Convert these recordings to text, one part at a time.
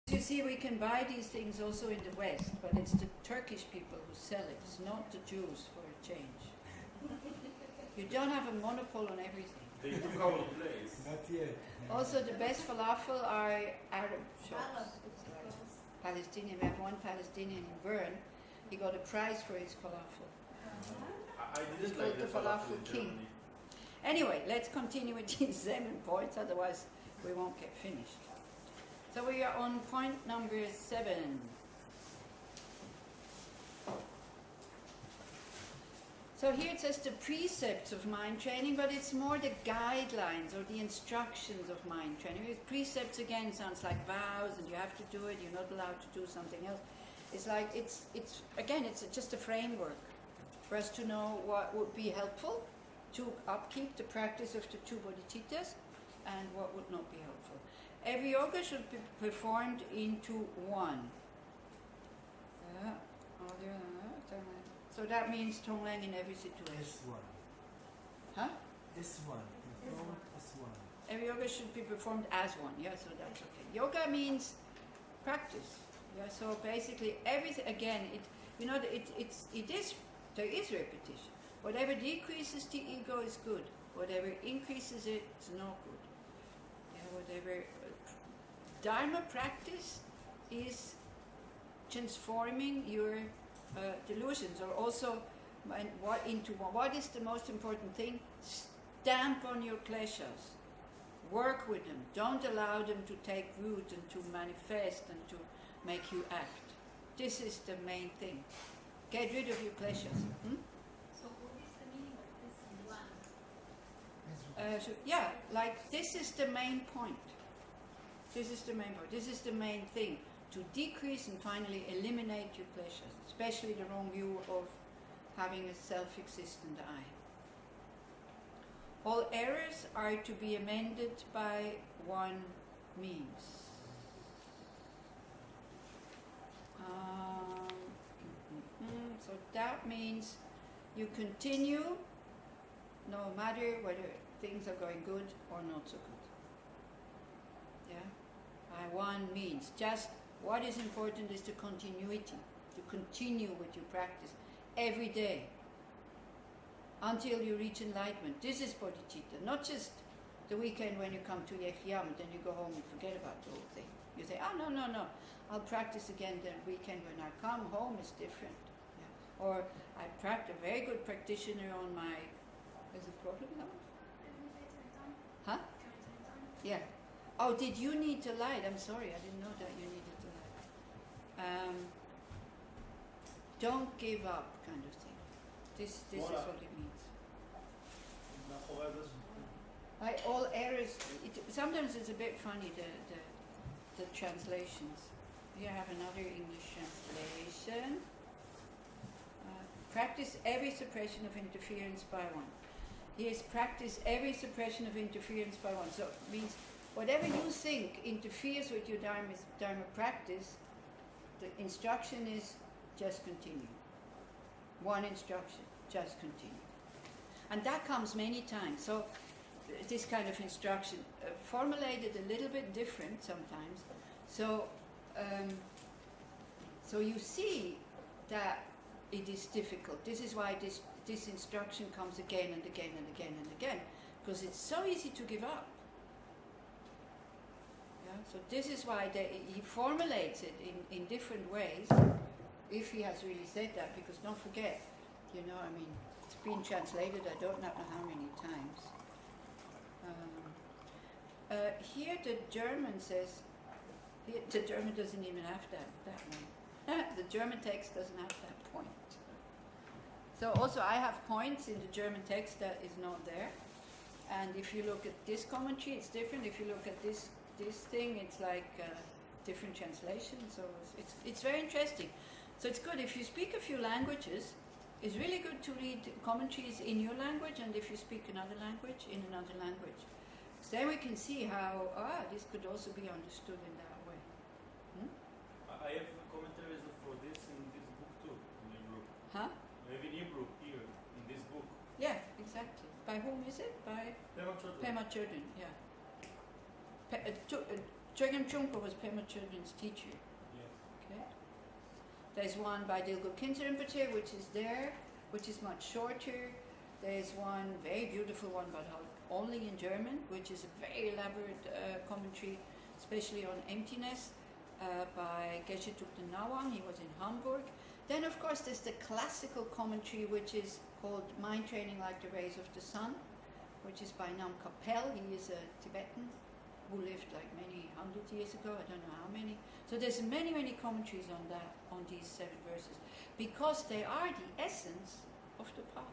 You see, we can buy these things also in the West, but it's the Turkish people who sell it. It's not the Jews for a change. You don't have a monopoly on everything. They took our place. Not yet. Also, the best falafel are Arab shops. Palestinian. We have one Palestinian in Bern. He got a prize for his falafel. I It's didn't like called the the falafel falafel in king. Germany. Anyway, let's continue with these 7 points, otherwise we won't get finished. So we are on point number 7. So here it says the precepts of mind training, but it's more the guidelines or the instructions of mind training. Because precepts again sounds like vows and you have to do it, you're not allowed to do something else. It's like, it's just a framework for us to know what would be helpful to upkeep the practice of the 2 bodhicittas and what would not be helpful. Every yoga should be performed into 1. So that means Tonglen in every situation. S1. Huh? S1. Perform S1. Every yoga should be performed as 1. Yeah, so that's okay. Yoga means practice. Yeah, so basically everything, again, there is repetition. Whatever decreases the ego is good. Whatever increases it is not good. Yeah, whatever Dharma practice is transforming your delusions, or also what is the most important thing? Stamp on your kleshas. Work with them. Don't allow them to take root and to manifest and to make you act. This is the main thing. Get rid of your kleshas. So what is the meaning of this one? This is the main point. This is the main point. This is the main thing. To decrease and finally eliminate your pleasures, especially the wrong view of having a self-existent I. All errors are to be amended by 1 means. So that means you continue no matter whether things are going good or not so good. Yeah? By 1 means. Just what is important is the continuity, to continue with your practice every day until you reach enlightenment. This is bodhicitta, not just the weekend when you come to Yekyam, then you go home and forget about the whole thing. You say, no, I'll practice again the weekend when I come home, it's different. Yeah. Or I practice, a very good practitioner on my, there's a problem now? Huh? Yeah. Oh, did you need the light? I'm sorry, I didn't know that you needed the light. Don't give up, kind of thing. This is what it means. By all errors, sometimes it's a bit funny, the translations. Here I have another English translation. Practice every suppression of interference by 1. Here's practice every suppression of interference by 1. So it means whatever you think interferes with your Dharma practice, the instruction is just continue. 1 instruction, just continue. And that comes many times. So this kind of instruction, formulated a little bit different sometimes. So, so you see that it is difficult. This is why this instruction comes again and again and again and again, because it's so easy to give up. Yeah? So this is why he formulates it in different ways, if he has really said that, because don't forget, it's been translated I don't know how many times. Here the German says, the German doesn't even have that one. The German text doesn't have that point. So also I have points in the German text that is not there. And if you look at this commentary, it's different. If you look at this thing, it's like different translation. So it's very interesting. So it's good if you speak a few languages. It's really good to read commentaries in your language, and if you speak another language, in another language. So then we can see how this could also be understood in that way. I have commentaries for this in this book too, in Hebrew. Huh? I have in Hebrew here, in this book. Yeah, exactly. By whom is it? By Pema Chodron. Pema Chodron, yeah. Chögyam Trungpa was Pema Chodron's teacher. Yes. Okay. There's one by Dilgo Khyentse Rinpoche, which is there, which is much shorter. There's one very beautiful one, but only in German, which is a very elaborate commentary, especially on emptiness, by Geshe Thupten Nawang. He was in Hamburg. Then, of course, there's the classical commentary, which is called Mind Training Like the Rays of the Sun, which is by Nam Kapel. He is a Tibetan who lived like many hundred years ago. I don't know how many. So there's many, many commentaries on that, on these 7 verses, because they are the essence of the path,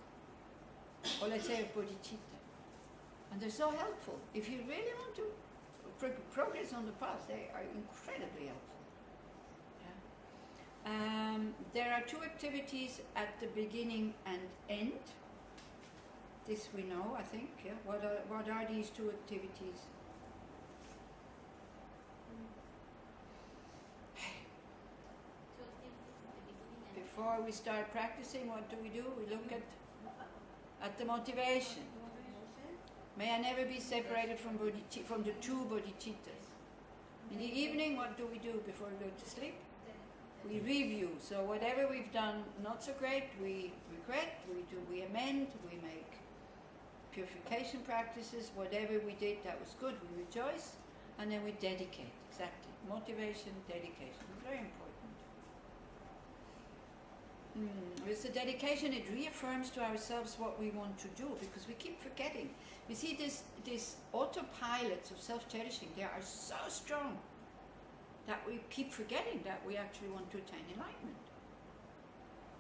or let's say of bodhicitta. And they're so helpful. If you really want to progress on the path, they are incredibly helpful. Yeah. There are 2 activities at the beginning and end. This we know, I think. Yeah. What are these 2 activities? Before we start practicing, what do? We look at the motivation. May I never be separated from the 2 bodhicittas. In the evening, what do we do before we go to sleep? We review. So whatever we've done not so great, we regret, we amend, we make purification practices. Whatever we did that was good, we rejoice, and then we dedicate. Exactly. Motivation, dedication. Very important. With the dedication, it reaffirms to ourselves what we want to do, because we keep forgetting. You see, this autopilots of self-cherishing, they are so strong that we keep forgetting that we actually want to attain enlightenment.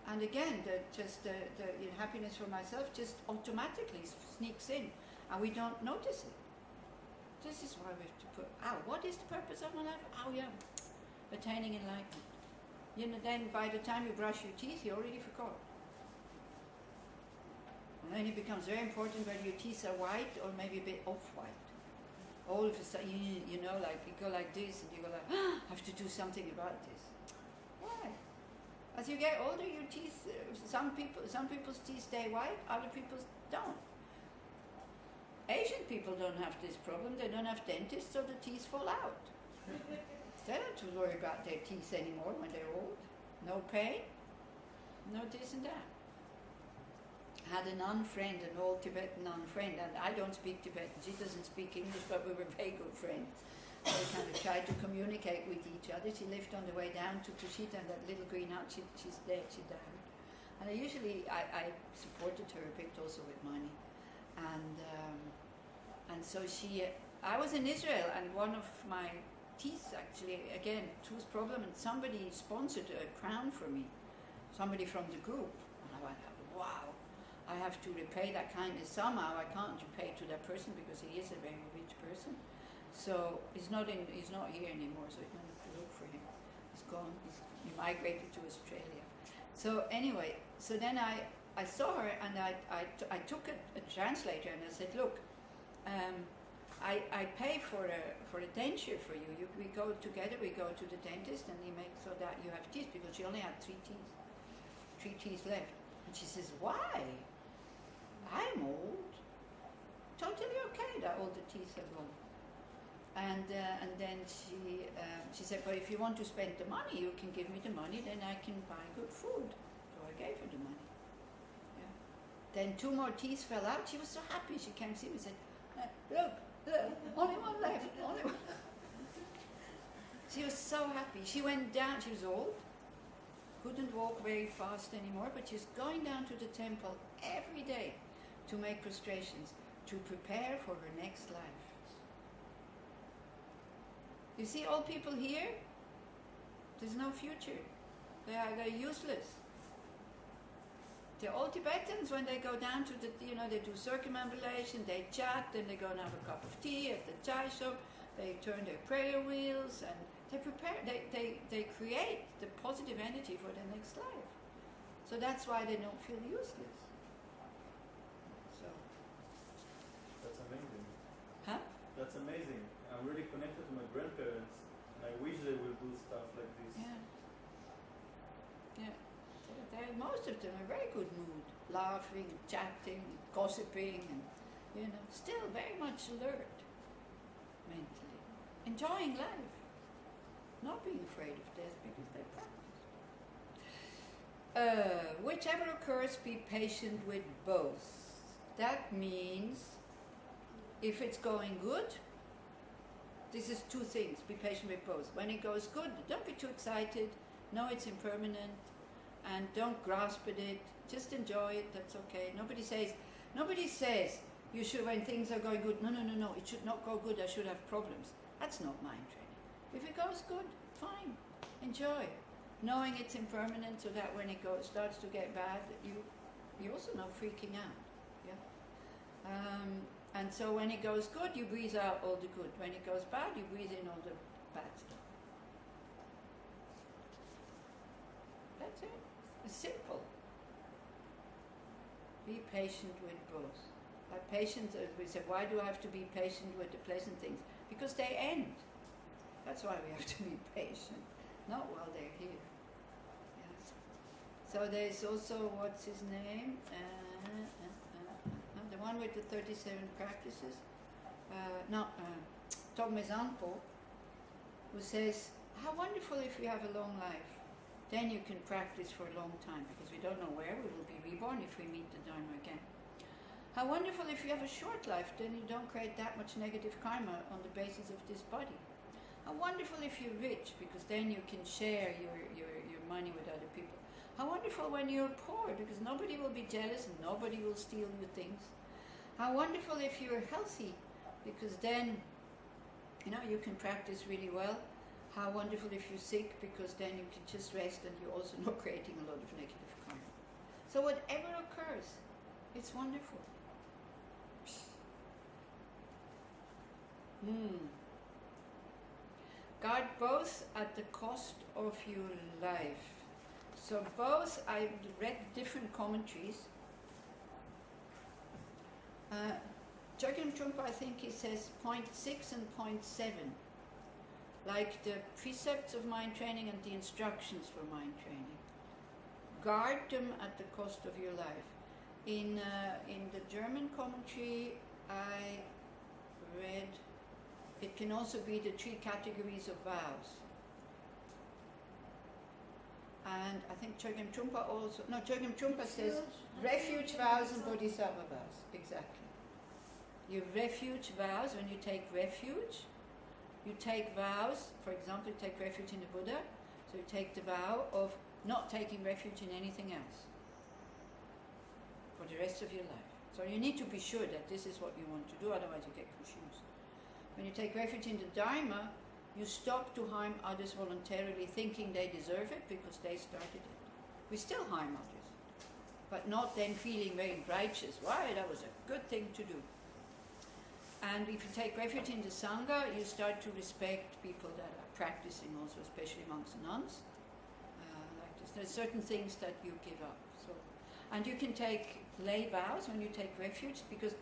And again, the happiness for myself just automatically sneaks in, and we don't notice it. This is why we have to put out, what is the purpose of my life? Oh yeah, attaining enlightenment. You know, then by the time you brush your teeth, you already forgot. And then it becomes very important whether your teeth are white or maybe a bit off-white. All of a sudden, you know, like you go like this and you go like, I have to do something about this. Why? As you get older, your teeth, some people's teeth stay white, other people's don't. Asian people don't have this problem. They don't have dentists, so the teeth fall out. They don't have to worry about their teeth anymore when they're old. No pain, no this and that. I had a nun friend, an old Tibetan nun friend, and I don't speak Tibetan. She doesn't speak English, but we were very good friends. We kind of tried to communicate with each other. She lived on the way down to Tushita, and that little green hut. She's dead. She died. And I supported her a bit also with money, and so I was in Israel, and one of my teeth actually, again, tooth problem, and somebody sponsored a crown for me, somebody from the group, and I went, wow, I have to repay that kindness somehow. I can't repay to that person because he is a very rich person. So he's not here anymore, so I don't have to look for him. He's gone. He migrated to Australia. So anyway, so then I saw her, and I took a translator, and I said, look, I pay for a denture for you. We go together, we go to the dentist, and he makes so that you have teeth, because she only had 3 teeth left. And she says, why? I'm old. Totally okay that all the teeth are gone. And then she said, but if you want to spend the money, you can give me the money, then I can buy good food. So I gave her the money. Yeah. Then 2 more teeth fell out. She was so happy. She came to see me and said, look, only one left, only one. She was so happy. She went down, she was old, couldn't walk very fast anymore, but she's going down to the temple every day to make prostrations, to prepare for her next life. You see, all people here, there's no future. They're useless. The old Tibetans, when they go down to the, they do circumambulation, they chat, then they go and have a cup of tea at the chai shop, they turn their prayer wheels, and they prepare, they create the positive energy for their next life. So that's why they don't feel useless. So. That's amazing. Huh? That's amazing. I'm really connected to my grandparents, and I wish they will do stuff like this. Yeah. Yeah. Most of them are very good mood, laughing, chatting, gossiping, and still very much alert mentally. enjoying life, not being afraid of death because they practice. Whichever occurs, be patient with both. That means if it's going good, this is two things, be patient with both. When it goes good, don't be too excited, know it's impermanent, and don't grasp at it, just enjoy it, that's okay. Nobody says you should, when things are going good, no, it should not go good, I should have problems. That's not mind training. If it goes good, fine, enjoy. Knowing it's impermanent so that when it starts to get bad, you're also not freaking out. Yeah. And so when it goes good, you breathe out all the good. When it goes bad, you breathe in all the bad stuff. That's it. It's simple. Be patient with both. Like patience, we say, why do I have to be patient with the pleasant things? Because they end. That's why we have to be patient, not while they're here. Yes. So there's also, what's his name? The one with the 37 practices. Togme Zanpo, who says, how wonderful if you have a long life. Then you can practice for a long time, because we don't know where we will be reborn if we meet the Dharma again. How wonderful if you have a short life, then you don't create that much negative karma on the basis of this body. How wonderful if you're rich, because then you can share your money with other people. How wonderful when you're poor, because nobody will be jealous and nobody will steal your things. How wonderful if you're healthy, because then you can practice really well. How wonderful if you're sick, because then you can just rest and you're also not creating a lot of negative karma. So whatever occurs, it's wonderful. Guard both at the cost of your life. So both, I read different commentaries. Chogyam Trungpa, I think he says point 6 and point 7. Like the precepts of mind training and the instructions for mind training. Guard them at the cost of your life. In the German commentary, I read, it can also be the 3 categories of vows. And I think Chogyam Trungpa also, no, Chogyam Trungpa says refuge vows and bodhisattva vows, exactly. Your refuge vows, when you take refuge, you take vows, for example, you take refuge in the Buddha, so you take the vow of not taking refuge in anything else for the rest of your life. So you need to be sure that this is what you want to do, otherwise you get confused. When you take refuge in the Dharma, you stop to harm others voluntarily, thinking they deserve it because they started it. We still harm others, but not then feeling very righteous. Why? That was a good thing to do. And if you take refuge in the Sangha, you start to respect people that are practicing also, especially monks and nuns. Like this. There's certain things that you give up. So, and you can take lay vows when you take refuge, because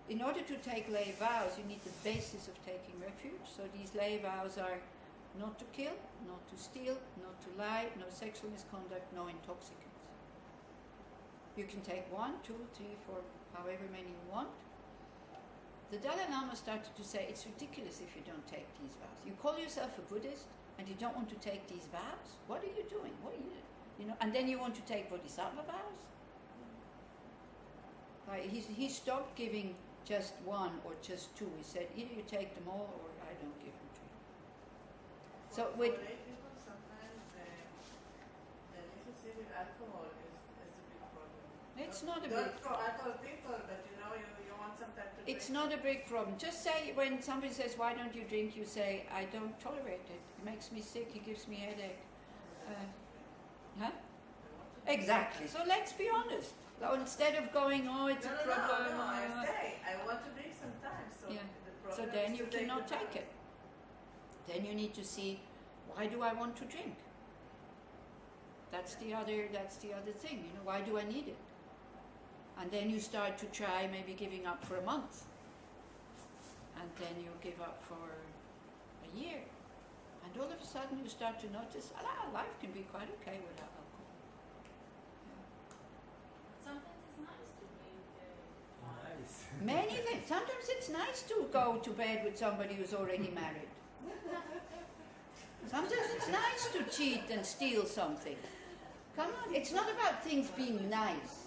in order to take lay vows, you need the basis of taking refuge. So these lay vows are not to kill, not to steal, not to lie, no sexual misconduct, no intoxicants. You can take 1, 2, 3, 4, however many you want. The Dalai Lama started to say, it's ridiculous if you don't take these vows. You call yourself a Buddhist and you don't want to take these vows? What are you doing? What are you and then you want to take bodhisattva vows? He stopped giving just 1 or just 2. He said, either you take them all or I don't give them to you. So for with lay people, sometimes the relationship with alcohol is a big problem. it's not a Not big for alcohol people, but you want some time to It's drink. not a big problem. Just say, when somebody says, why don't you drink, you say, I don't tolerate it. It makes me sick, it gives me headache. Huh? Exactly. So let's be honest. So instead of going, oh, it's a problem. No, I say, I want to drink sometimes. So Yeah. the So problem then is you to take cannot the take vows. it. Then you need to see, why do I want to drink? That's the other thing, why do I need it? And then you start to try maybe giving up for a month. And then you give up for a year. And all of a sudden you start to notice, life can be quite okay without alcohol. Sometimes it's nice to drink. Nice. Many things. Sometimes it's nice to go to bed with somebody who's already married. Sometimes it's nice to cheat and steal something. Come on, it's not about things being nice.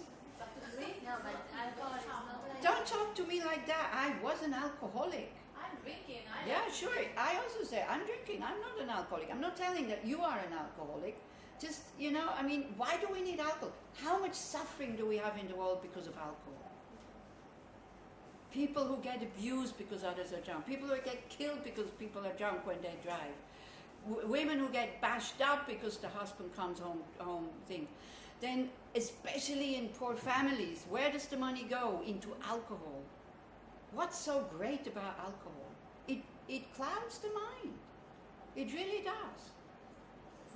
No, but alcohol is not like. Don't talk to me like that. I was an alcoholic. I'm drinking. Yeah, sure. I also say I'm drinking. I'm not an alcoholic. I'm not telling that you are an alcoholic. Just, you know, I mean, why do we need alcohol? How much suffering do we have in the world because of alcohol? People who get abused because others are drunk. People who get killed because people are drunk when they drive. Women who get bashed up because the husband comes home thing. Then, especially in poor families, where does the money go? Into alcohol. What's so great about alcohol? It clouds the mind. It really does.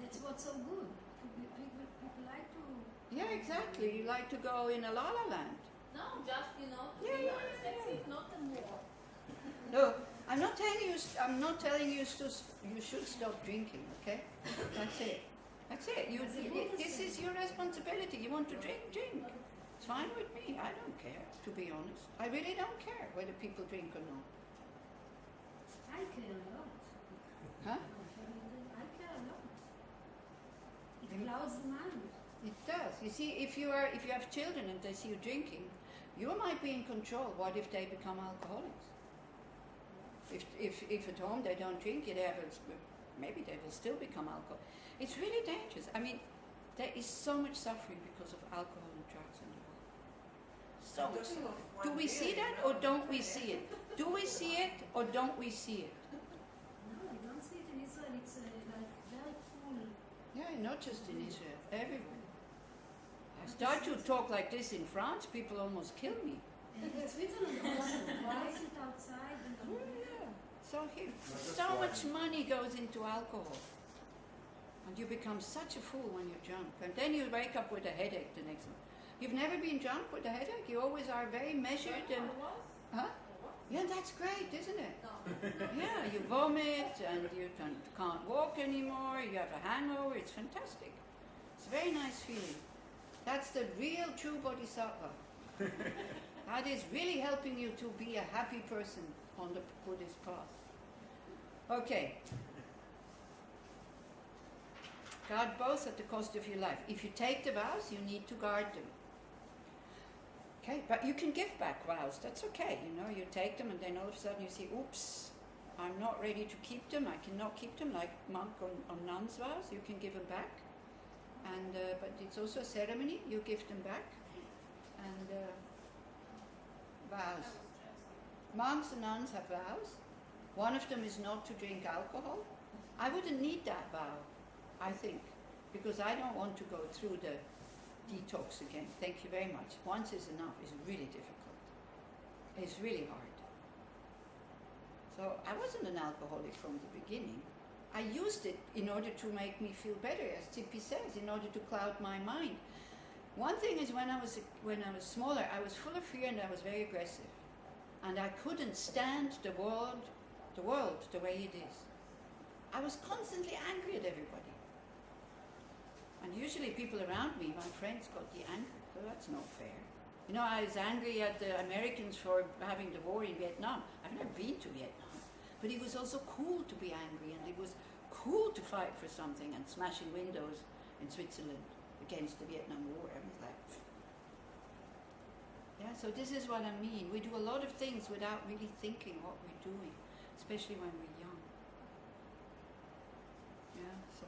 That's what's so good. People like to. Yeah, exactly. You like to go in a la la land. No, just, you know, to Yeah, be yeah, honest, yeah, that's yeah. it, not the more. No, I'm not telling you. I'm not telling you you should stop drinking. Okay, that's it. That's it. This is your responsibility. You want to drink, drink. It's fine with me. I don't care, to be honest. I really don't care whether people drink or not. I care a lot. Huh? I care a lot. It Mm. clouds the mind. It does. You see, if you have children and they see you drinking, you might be in control. What if they become alcoholics? If at home they don't drink, maybe they will still become alcoholics. It's really dangerous. I mean, there is so much suffering because of alcohol and drugs in the world. So much Talking of suffering. Do one we beer, see you that know, or don't we see it? Do we see it or don't we see it? No, you don't see it in Israel. It's like very full. Yeah, not just in Israel, everywhere. I start to talk like this in France, people almost kill me. And in Switzerland also. Why sit outside and Oh, yeah. So here, Not so just much wine. money goes into alcohol. And you become such a fool when you're drunk. And then you wake up with a headache the next morning. You've never been drunk with a headache? You always are very measured and... Huh? Yeah, that's great, isn't it? Yeah, you vomit and you can't walk anymore, you have a hangover, it's fantastic. It's a very nice feeling. That's the real true bodhisattva. That is really helping you to be a happy person on the Buddhist path. Okay. Guard both at the cost of your life. If you take the vows, you need to guard them. Okay, but you can give back vows, that's okay, you know, you take them and then all of a sudden you see, oops, I'm not ready to keep them, I cannot keep them, like monk or nun's vows, you can give them back. And but it's also a ceremony, you give them back. And vows. Monks and nuns have vows. One of them is not to drink alcohol. I wouldn't need that vow, I think, because I don't want to go through the detox again. Thank you very much. Once is enough. It's really difficult. It's really hard. So I wasn't an alcoholic from the beginning. I used it in order to make me feel better, as Tippi says, in order to cloud my mind. One thing is when I was smaller, I was full of fear and I was very aggressive. And I couldn't stand the world the way it is. I was constantly angry at everybody. And usually people around me, my friends, got the anger. So that's not fair. You know, I was angry at the Americans for having the war in Vietnam. I've never been to Vietnam. But it was also cool to be angry, and it was cool to fight for something and smashing windows in Switzerland against the Vietnam War. I was like, yeah, so this is what I mean. We do a lot of things without really thinking what we're doing, especially when we're young. Yeah, so...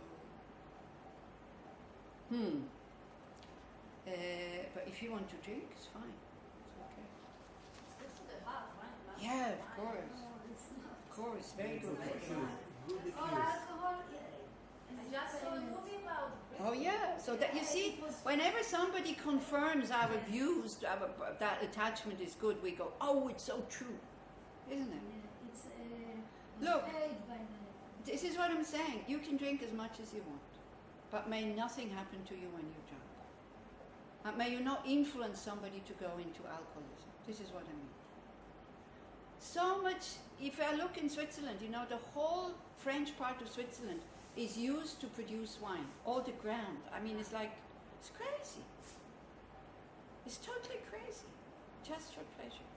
but if you want to drink, it's fine. It's okay. It's good for the heart, right? Yeah, of course. No, it's not. Of course, very good. Good All excuse. alcohol. I just saw a movie about Oh yeah, so that you see, It was- whenever somebody confirms our views, that attachment is good, we go, oh, it's so true, isn't it? It's Look. paid by the. This is what I'm saying. You can drink as much as you want, but may nothing happen to you when you're drunk. And may you not influence somebody to go into alcoholism. This is what I mean. So much, if I look in Switzerland, you know, the whole French part of Switzerland is used to produce wine. All the ground. I mean, it's like, it's crazy. It's totally crazy. Just for pleasure.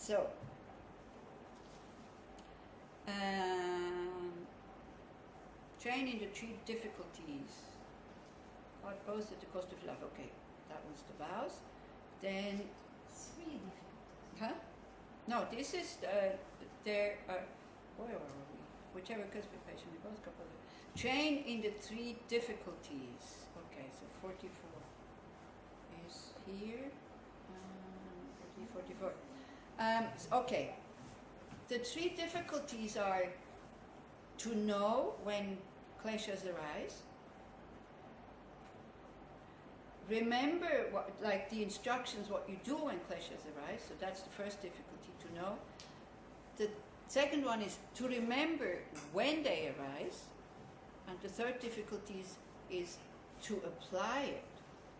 So, train in the 3 difficulties. God both at the cost of love. Okay, that was the vows. Then, 3 difficulties. huh? No, this is there. Where are we? Whichever classification we both couple. Train in the 3 difficulties. Okay, so 44 is here. 44. Okay. The 3 difficulties are to know when kleshas arise. Remember what, like the instructions, what you do when kleshas arise. So that's the first difficulty, to know. The second one is to remember when they arise. And the third difficulty is to apply it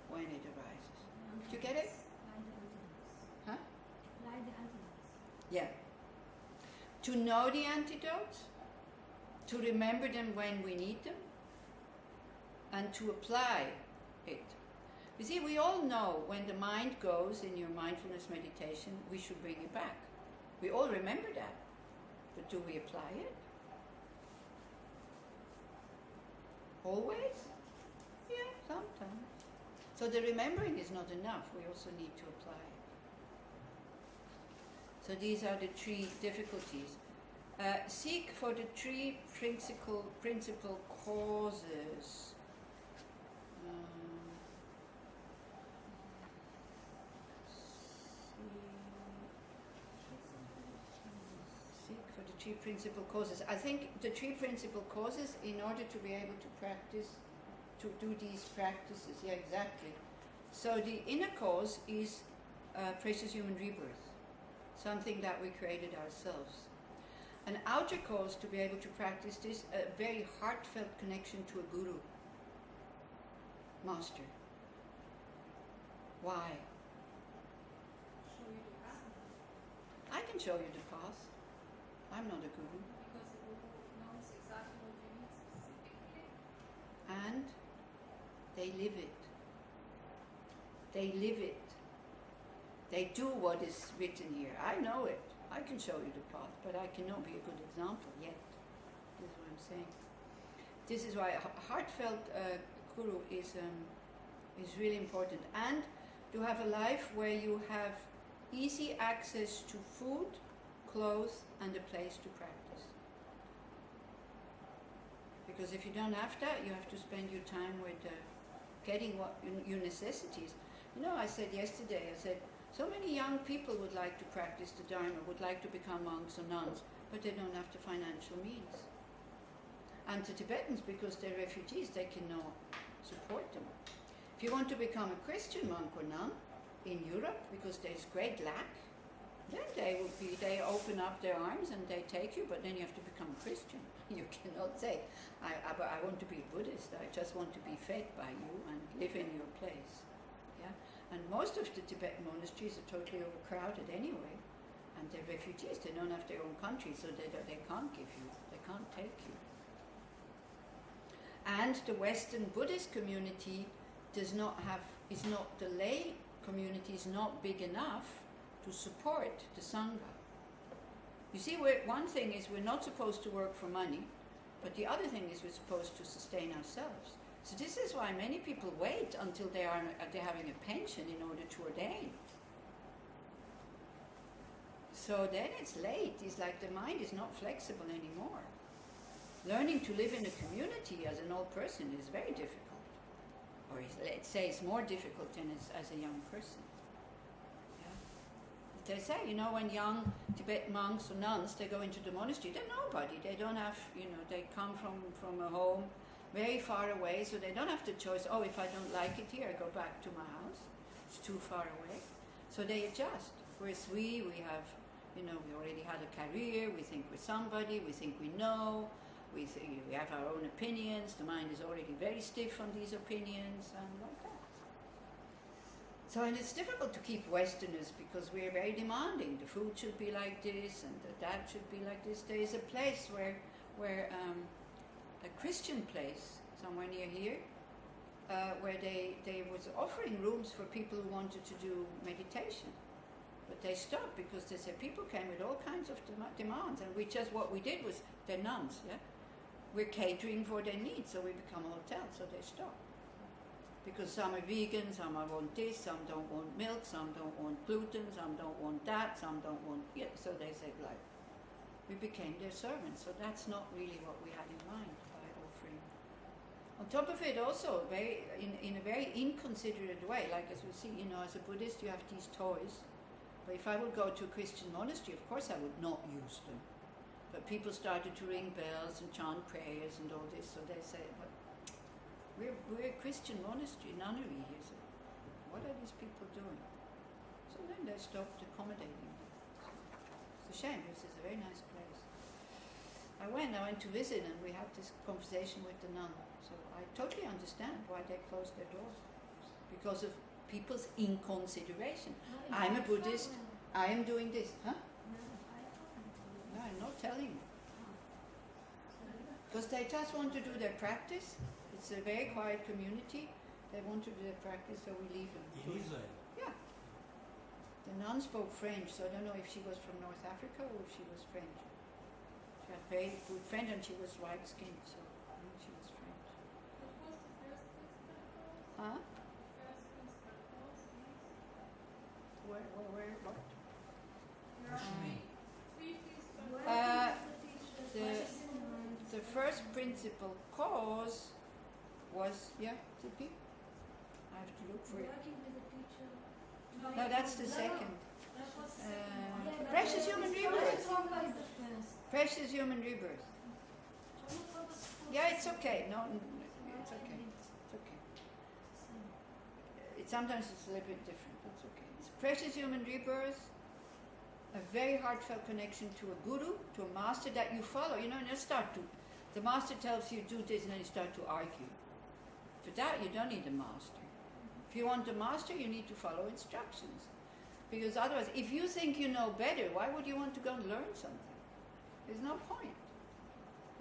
when it arises. Do you get it? Like the antidotes. Huh? Like the antidotes. Yeah. To know the antidotes, to remember them when we need them, and to apply it. You see, we all know when the mind goes in your mindfulness meditation, we should bring it back. We all remember that. But do we apply it? Always? Yeah, sometimes. So the remembering is not enough. We also need to apply it. So these are the 3 difficulties. Seek for the 3 principal causes. Seek for the 3 principal causes. I think the 3 principal causes, in order to be able to practice, to do these practices, yeah, exactly. So the inner cause is precious human rebirth, something that we created ourselves. An outer cause, to be able to practice this, a very heartfelt connection to a guru, master. Why? Show you the path. I can show you the path. I'm not a guru. Because the guru knows exactly what you need specifically. And they live it. They live it. They do what is written here. I know it. I can show you the path, but I cannot be a good example yet. This is what I'm saying. This is why a heartfelt guru is really important. And to have a life where you have easy access to food, clothes, and a place to practice. Because if you don't have that, you have to spend your time with getting what your necessities. You know, I said yesterday, so many young people would like to practice the Dharma, would like to become monks or nuns, but they don't have the financial means. And the Tibetans, because they're refugees, they cannot support them. If you want to become a Christian monk or nun in Europe, because there's great lack, then they open up their arms and they take you, but then you have to become a Christian. You cannot say, I want to be a Buddhist, I just want to be fed by you and live in your place. Yeah? And most of the Tibetan monasteries are totally overcrowded anyway. And they're refugees, they don't have their own country, so they can't give you, they can't take you. And the Western Buddhist community the lay community is not big enough to support the Sangha. You see, one thing is we're not supposed to work for money, but the other thing is we're supposed to sustain ourselves. So this is why many people wait until they're having a pension in order to ordain. So then it's late. It's like the mind is not flexible anymore. Learning to live in a community as an old person is very difficult. Or let's say it's more difficult than as a young person. Yeah? They say, when young Tibetan monks or nuns, they go into the monastery, they're nobody. They don't have, they come from a home very far away, so they don't have the choice, if I don't like it here, I go back to my house. It's too far away. So they adjust. Whereas we have, we already had a career, we think we're somebody, we think we know, we have our own opinions, the mind is already very stiff on these opinions, and like that. So, and it's difficult to keep Westerners because we're very demanding. The food should be like this, and that should be like this. There is a place where a Christian place, somewhere near here, where they was offering rooms for people who wanted to do meditation. But they stopped because they said people came with all kinds of demands, and what we did was, they're nuns, yeah? We're catering for their needs, so we become a hotel, so they stopped. Because some are vegan, some want this, some don't want milk, some don't want gluten, some don't want that, some don't want, yeah, so they said, like, we became their servants, so that's not really what we had in mind by offering. On top of it also, in a very inconsiderate way, like as we see, as a Buddhist you have these toys, but if I would go to a Christian monastery, of course I would not use them. But people started to ring bells and chant prayers and all this, so they say, but we're a Christian monastery, nunnery here, so what are these people doing? So then they stopped accommodating them. It's a shame, because it's a very nice place. I went to visit, and we had this conversation with the nun. So I totally understand why they closed their doors. Because of people's inconsideration. I'm a Buddhist, I am doing this. Huh? No, I'm not telling you. Because they just want to do their practice. It's a very quiet community. They want to do their practice, so we leave them. In Israel? Yeah. The nun spoke French, so I don't know if she was from North Africa or if she was French. She had very good French, and she was white-skinned, so I think she was French. What was the first principal cause? Huh? The first principal cause, please? Where, what? There What are you mean? three principal The first principal cause was, yeah, TP? I have to look for it. Working with a teacher. No, that's the second. That was Precious Human Rebirth. Traumatized is the first. Precious Human Rebirth. Traumatized was Yeah, it's okay. No, it's okay. It's okay. Sometimes it's a little bit different. That's okay. It's Precious Human Rebirth, a very heartfelt connection to a guru, to a master that you follow. And you start to, the master tells you do this, and then you start to argue. For that, you don't need a master. If you want a master, you need to follow instructions. Because otherwise, if you think you know better, why would you want to go and learn something? There's no point.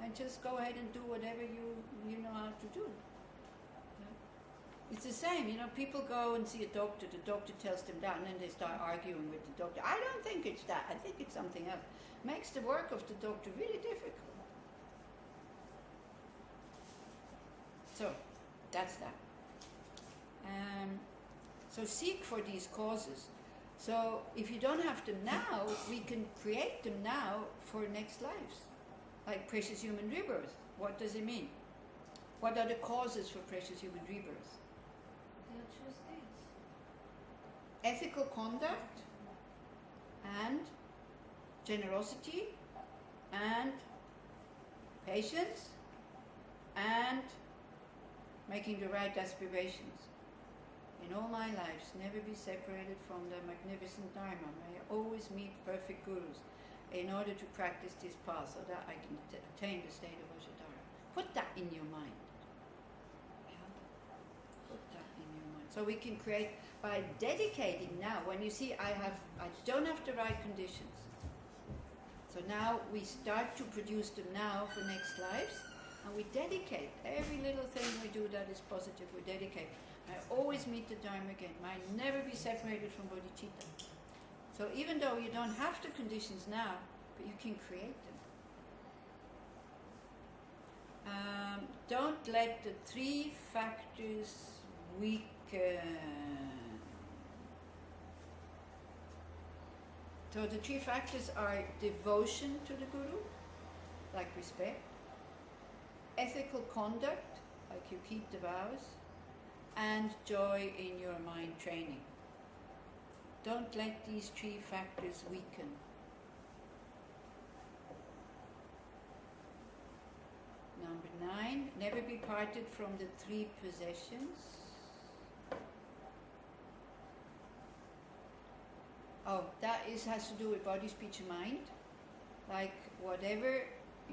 And just go ahead and do whatever you know how to do. It's the same, people go and see a doctor, the doctor tells them that, and then they start arguing with the doctor. I don't think it's that, I think it's something else. Makes the work of the doctor really difficult. So, that's that. So seek for these causes. So if you don't have them now, we can create them now for next lives. Like Precious Human Rebirth. What does it mean? What are the causes for Precious Human Rebirth? virtuous deeds. Ethical conduct and generosity and patience and making the right aspirations. In all my lives, never be separated from the magnificent Dharma. May I always meet perfect gurus in order to practice this path so that I can attain the state of Vajradhara. Put that in your mind. Put that in your mind. So we can create, by dedicating now, when you see I don't have the right conditions. So now we start to produce them now for next lives, and we dedicate every little thing we do that is positive, we dedicate. I always meet the Dharma again. I never be separated from bodhicitta. So even though you don't have the conditions now, but you can create them. Don't let the three factors weaken. So the three factors are devotion to the Guru, like respect, ethical conduct, like you keep the vows, and joy in your mind training. Don't let these three factors weaken. Number 9, never be parted from the 3 possessions. Oh, that has to do with body, speech and mind. Like whatever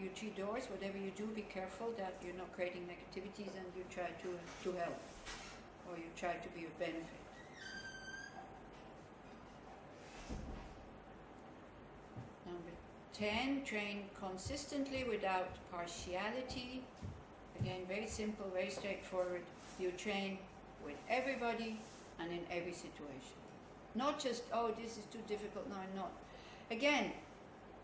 your 3 doors, whatever you do, be careful that you're not creating negativities and you try to help, or you try to be of benefit. Number 10, train consistently without partiality. Again, very simple, very straightforward. You train with everybody and in every situation. Not just, oh, this is too difficult, no, I'm not. Again,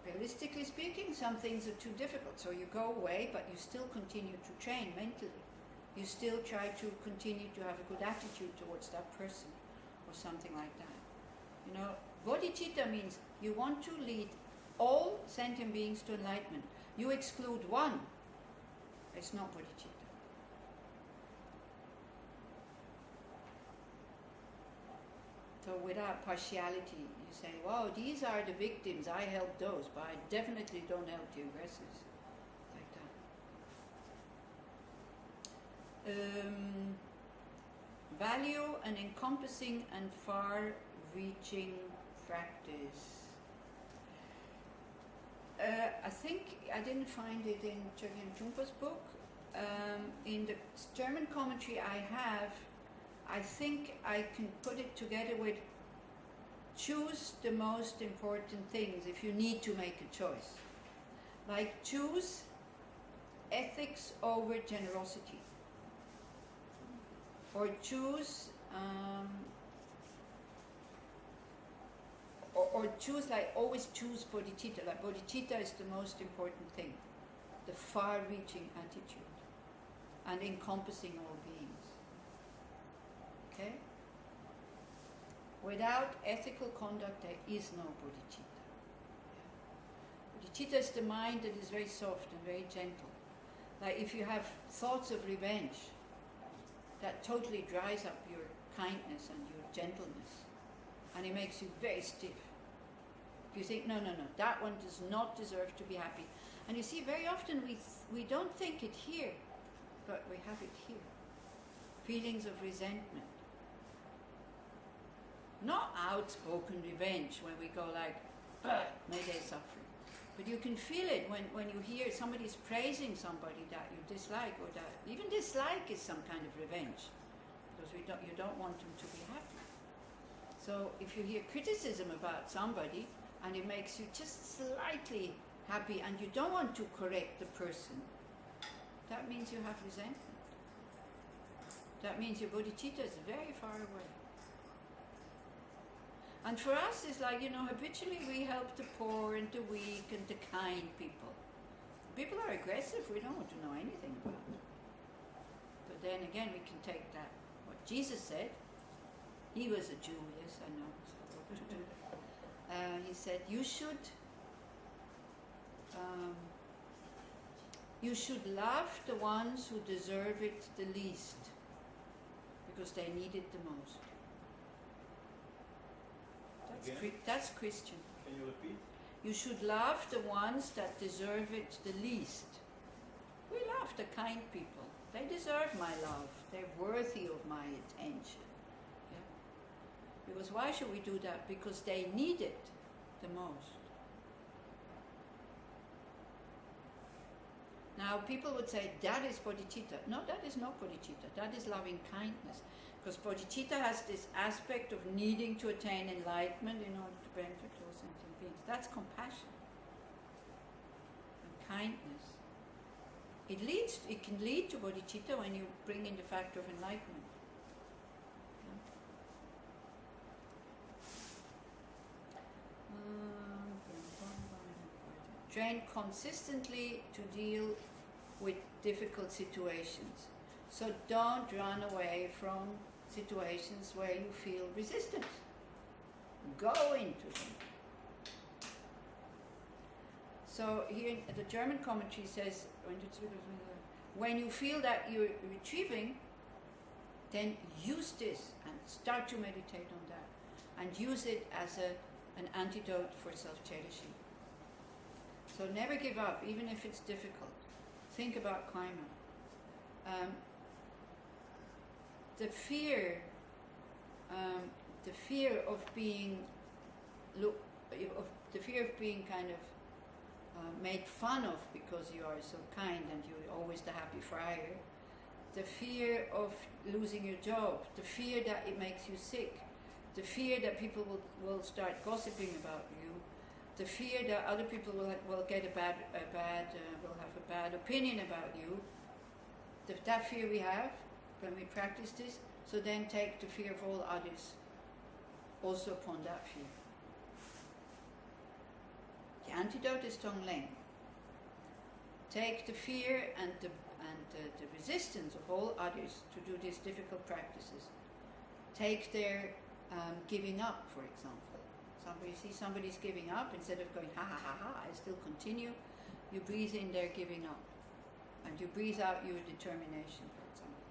realistically speaking, some things are too difficult, so you go away, but you still continue to train mentally. You still try to continue to have a good attitude towards that person, or something like that. You know, bodhicitta means you want to lead all sentient beings to enlightenment. You exclude one, it's not bodhicitta. So without partiality, you say, wow, these are the victims, I help those, but I definitely don't help the aggressors. Like that. Value an encompassing and far-reaching practice. I think I didn't find it in Chögyam Trungpa's book. In the German commentary I think I can put it together with choose the most important things if you need to make a choice. Like choose ethics over generosity. Or choose or choose, like always choose bodhicitta. Like bodhicitta is the most important thing. The far-reaching attitude and encompassing all beings. Okay? Without ethical conduct, there is no bodhicitta. Bodhicitta is the mind that is very soft and very gentle. Like if you have thoughts of revenge, that totally dries up your kindness and your gentleness, and it makes you very stiff. You think, no, that one does not deserve to be happy. And you see, very often we don't think it here, but we have it here. Feelings of resentment. Not outspoken revenge when we go like, may they suffer. But you can feel it when you hear somebody's praising somebody that you dislike, or that even dislike is some kind of revenge, because you don't want them to be happy. So if you hear criticism about somebody and it makes you just slightly happy and you don't want to correct the person, that means you have resentment. That means your bodhicitta is very far away. And for us, it's like, habitually we help the poor and the weak and the kind people. People are aggressive, we don't want to know anything about it. But then again, we can take that, what Jesus said. He was a Jew, yes, I know. He said, you should love the ones who deserve it the least, because they need it the most. That's Christian. Can you repeat? You should love the ones that deserve it the least. We love the kind people. They deserve my love. They're worthy of my attention. Yeah? Because why should we do that? Because they need it the most. Now people would say, that is bodhicitta. No, that is not bodhicitta. That is loving kindness. Because bodhicitta has this aspect of needing to attain enlightenment in order to benefit all sentient beings. That's compassion and kindness. It can lead to bodhicitta when you bring in the factor of enlightenment. Train consistently to deal with difficult situations. So don't run away from situations where you feel resistance. Go into them. So here the German commentary says, when you feel that you're retrieving, then use this and start to meditate on that, and use it as an antidote for self-cherishing. So never give up, even if it's difficult. Think about karma. The fear of being kind of made fun of because you are so kind and you're always the happy friar, the fear of losing your job, the fear that it makes you sick, the fear that people will start gossiping about you, the fear that other people will have a bad opinion about you, that fear we have when we practice this. So then take the fear of all others also upon that fear. The antidote is Tonglen. Take the fear and the resistance of all others to do these difficult practices. Take their giving up, for example. Somebody's giving up, instead of going, ha ha ha ha, I still continue, you breathe in their giving up. And you breathe out your determination, for example.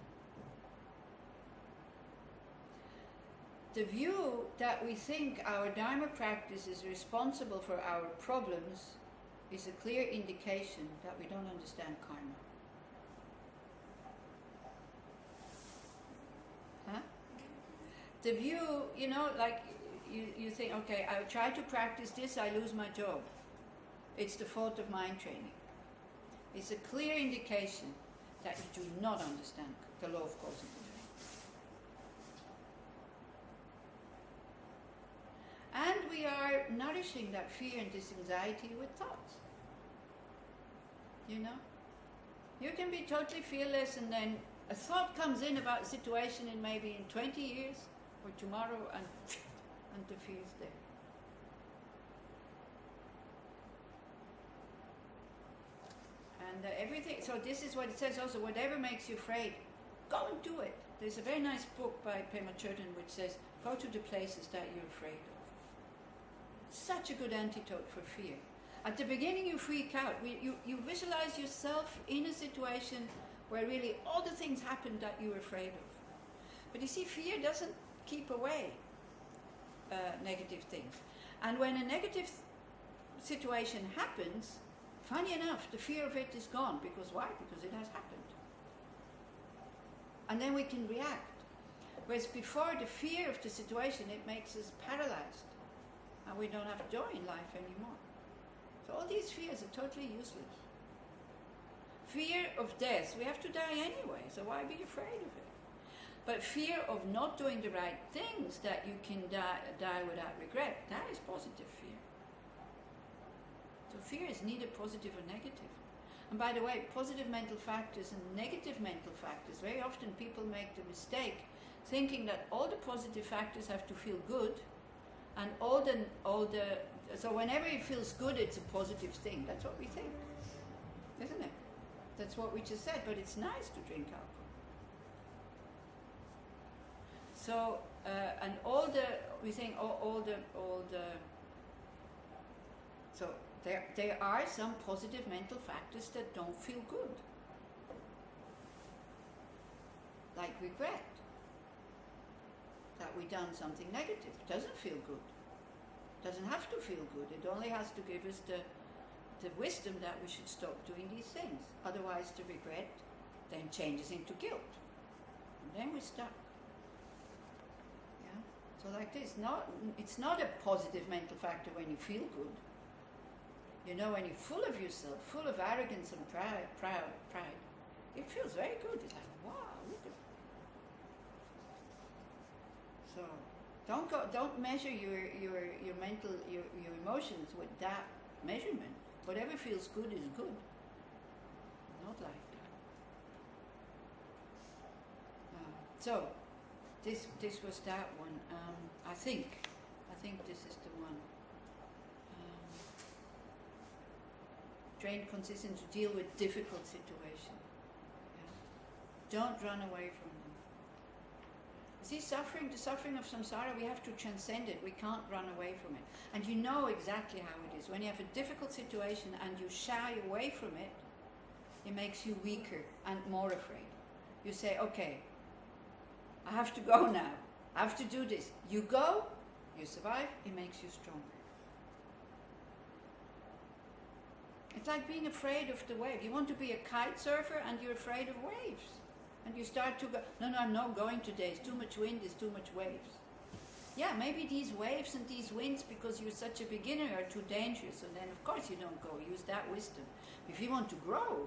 The view that we think our Dharma practice is responsible for our problems is a clear indication that we don't understand karma. Huh? The view, like you think, okay, I try to practice this, I lose my job. It's the fault of mind training. It's a clear indication that you do not understand the law of cause and effect. And we are nourishing that fear and this anxiety with thoughts. You can be totally fearless, and then a thought comes in about a situation in maybe in 20 years or tomorrow, and the fear is there. And everything, so this is what it says also, whatever makes you afraid, go and do it. There's a very nice book by Pema Chodron which says, go to the places that you're afraid of. Such a good antidote for fear. At the beginning you freak out. You visualize yourself in a situation where really all the things happen that you're afraid of. But you see, fear doesn't keep away negative things. And when a negative situation happens, funny enough, the fear of it is gone. Because why? Because it has happened. And then we can react. Whereas before, the fear of the situation, it makes us paralyzed. And we don't have joy in life anymore. So all these fears are totally useless. Fear of death, we have to die anyway, so why be afraid of it? But fear of not doing the right things, that you can die without regret, that is positive fear. So fear is neither positive or negative. And by the way, positive mental factors and negative mental factors, very often people make the mistake thinking that all the positive factors have to feel good, and so whenever it feels good, it's a positive thing. That's what we think, isn't it? That's what we just said, but it's nice to drink alcohol. So, and we think so there are some positive mental factors that don't feel good. Like regret. That we've done something negative. It doesn't feel good. It doesn't have to feel good. It only has to give us the wisdom that we should stop doing these things. Otherwise the regret then changes into guilt. And then we're stuck. Yeah? So like this, it's not a positive mental factor when you feel good. When you're full of yourself, full of arrogance and pride, it feels very good. It's like, wow, look at that. So don't measure your mental your emotions with that measurement. Whatever feels good is good. Not like that. So this was that one. I think this is the one. Trained consistent to deal with difficult situations. Yeah. Don't run away from them. You see, the suffering of samsara, we have to transcend it. We can't run away from it. And you know exactly how it is. When you have a difficult situation and you shy away from it, it makes you weaker and more afraid. You say, okay, I have to go now. I have to do this. You go, you survive, it makes you stronger. It's like being afraid of the wave. You want to be a kite surfer and you're afraid of waves. And you start to go, no, I'm not going today. It's too much wind, it's too much waves. Yeah, maybe these waves and these winds, because you're such a beginner, are too dangerous. And then, of course, you don't go. Use that wisdom. If you want to grow,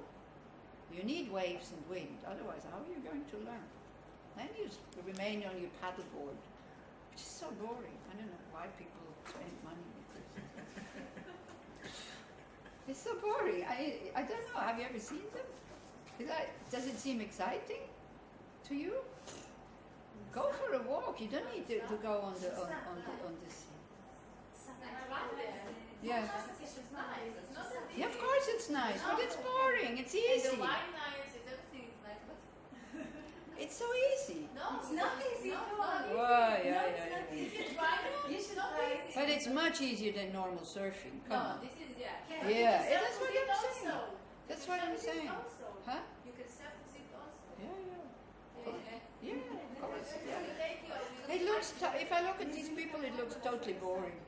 you need waves and wind. Otherwise, how are you going to learn? Then you remain on your paddleboard, which is so boring. I don't know why people spend money with this. It's so boring. I don't know. Have you ever seen them? Does it seem exciting to you? Go for a walk. You don't need to go on the sea. Yeah. It's nice. It's not that Yeah, of course it's nice, but it's boring. It's easy. The wine nice, everything is nice, but It's so easy. no, It's not easy, No, come on. it's Whoa, No, yeah, it's yeah, not yeah. easy. Try it. You should Not try easy. it. But it's much easier than normal surfing. Come No, on. this is yeah. Yeah. You Yeah, can that's what self-visit I'm saying. also. That's You what can I'm self-visit saying. Also. Huh? You can self-visit also. Yeah, yeah. Yeah. Yeah, of course. Yeah. You take your. It looks. If I look at these people, it looks totally boring.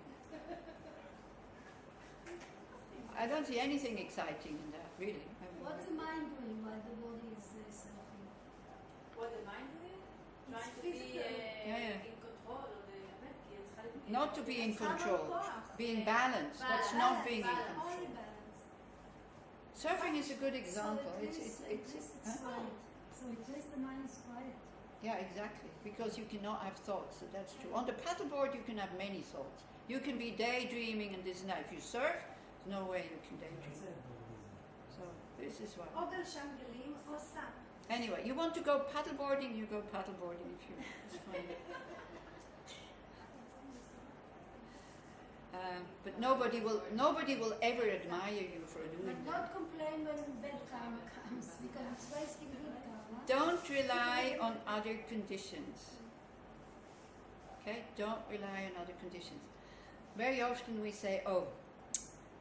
I don't see anything exciting in that, really. I mean, What's the mind doing while the body is surfing? What the mind is? Trying to be physical. Yeah. in control of the movement. not to be in It's hammer control, part. being balanced. That's not being in Balance, control. only balance. Surfing is a good example. So It's huh? quiet. So at least the mind is quiet. Yeah, exactly. Because you cannot have thoughts. So that's true. On the paddleboard, you can have many thoughts. You can be daydreaming and this and that. If you surf, there's no way you can daydream. So this is why. Odel Shangri-La Fossa. Anyway, you want to go paddleboarding, you go paddleboarding if you. It's fine. But nobody will ever admire you for doing But that. not complain when bad karma comes because it's wasting good karma. Don't rely on other conditions. Okay? Don't rely on other conditions. Very often we say, oh,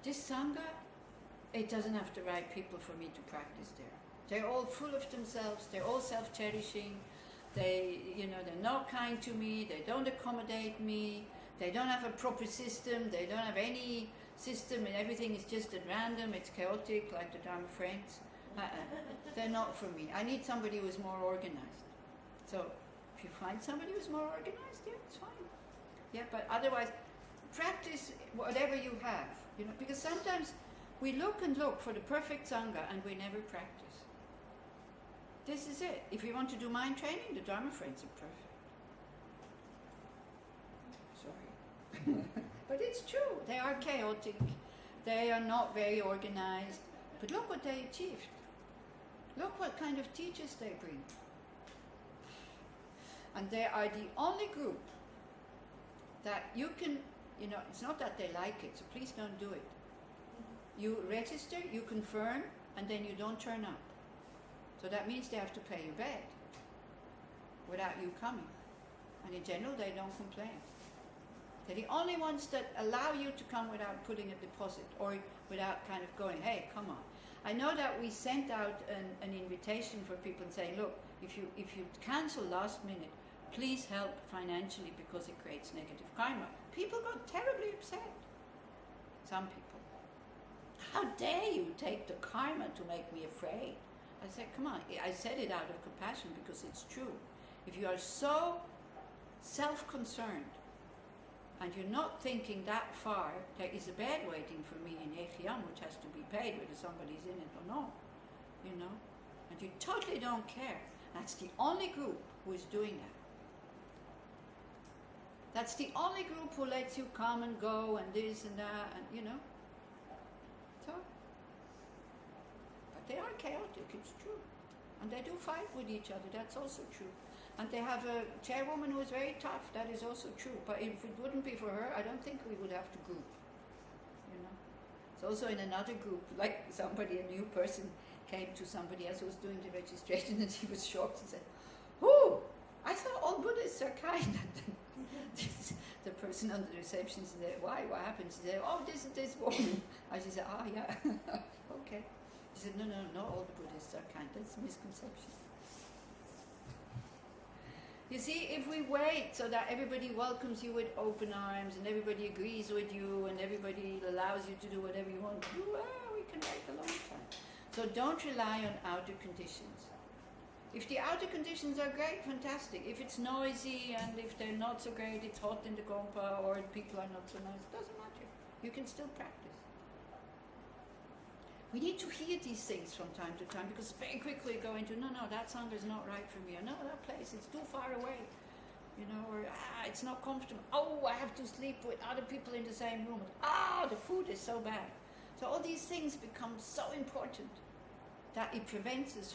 this Sangha, it doesn't have the right people for me to practice there. They're all full of themselves, they're all self-cherishing, they're not kind to me, they don't accommodate me, they don't have a proper system, they don't have any system, and everything is just at random, it's chaotic, like the Dharma friends. They're not for me. I need somebody who's more organized. So, if you find somebody who's more organized, yeah, it's fine. Yeah, but otherwise, practice whatever you have, because sometimes we look and look for the perfect Sangha and we never practice. This is it. If you want to do mind training, the Dharma friends are perfect. Sorry. But it's true. They are chaotic. They are not very organized. But look what they achieved. Look what kind of teachers they bring. And they are the only group that you can, it's not that they like it, so please don't do it. You register, you confirm, and then you don't turn up. So that means they have to pay your bed without you coming. And in general, they don't complain. They're the only ones that allow you to come without putting a deposit or without kind of going, hey, come on. I know that we sent out an invitation for people and saying, look, if you cancel last minute, please help financially because it creates negative karma. People got terribly upset. Some people. How dare you take the karma to make me afraid? I said, come on. I said it out of compassion because it's true. If you are so self-concerned and you're not thinking that far, there is a bed waiting for me in Echiam which has to be paid whether somebody's in it or not. And you totally don't care. That's the only group who is doing that. That's the only group who lets you come and go and this and that and So, but they are chaotic, it's true. And they do fight with each other, that's also true. And they have a chairwoman who is very tough, that is also true. But if it wouldn't be for her, I don't think we would have to group. It's also in another group, like a new person came to somebody else who was doing the registration and she was shocked and said, oh, I thought all Buddhists are kind. The person on the reception said, why, what happened? She said, oh, this woman. And she said, yeah, okay. She said, no, not all the Buddhists are kind, that's a misconception. You see, if we wait so that everybody welcomes you with open arms and everybody agrees with you and everybody allows you to do whatever you want to do, we can wait a long time. So don't rely on outer conditions. If the outer conditions are great, fantastic. If it's noisy and if they're not so great, it's hot in the Gompa or people are not so nice, it doesn't matter. You can still practice. We need to hear these things from time to time because very quickly we go into, no, that Sangha is not right for me, or no, that place, it's too far away, or it's not comfortable, oh, I have to sleep with other people in the same room, the food is so bad. So all these things become so important that it prevents us